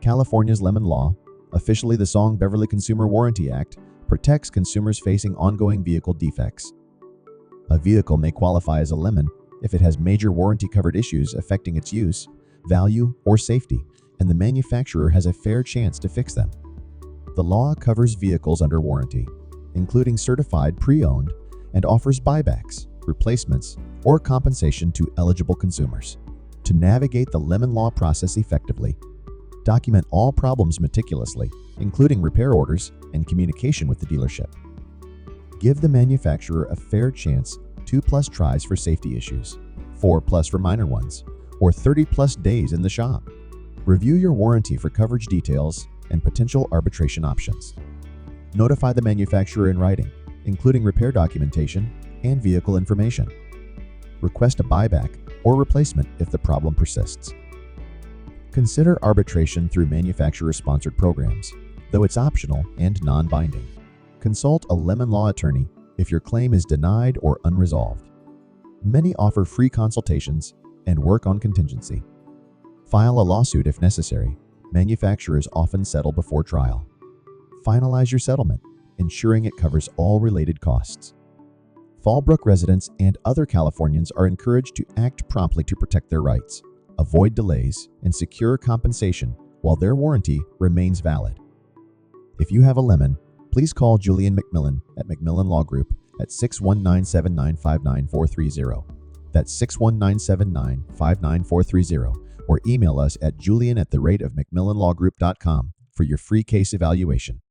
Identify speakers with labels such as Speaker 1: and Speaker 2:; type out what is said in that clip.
Speaker 1: California's lemon law, officially the Song-Beverly Consumer Warranty Act, protects consumers facing ongoing vehicle defects. A vehicle may qualify as a lemon if it has major warranty-covered issues affecting its use, value, or safety, and the manufacturer has a fair chance to fix them. The law covers vehicles under warranty, including certified pre-owned, and offers buybacks, replacements, or compensation to eligible consumers. To navigate the lemon law process effectively, document all problems meticulously, including repair orders and communication with the dealership. Give the manufacturer a fair chance 2+ tries for safety issues, 4+ for minor ones, or 30+ days in the shop. Review your warranty for coverage details and potential arbitration options. Notify the manufacturer in writing, including repair documentation and vehicle information. Request a buyback or replacement if the problem persists. Consider arbitration through manufacturer-sponsored programs, though it's optional and non-binding. Consult a lemon law attorney if your claim is denied or unresolved. Many offer free consultations and work on contingency. File a lawsuit if necessary. Manufacturers often settle before trial. Finalize your settlement, ensuring it covers all related costs. Fallbrook residents and other Californians are encouraged to act promptly to protect their rights, avoid delays, and secure compensation while their warranty remains valid. If you have a lemon, please call Julian McMillan at McMillan Law Group at 619-7959430. That's 619-7959430, or email us at julian@McMillanLawGroup.com for your free case evaluation.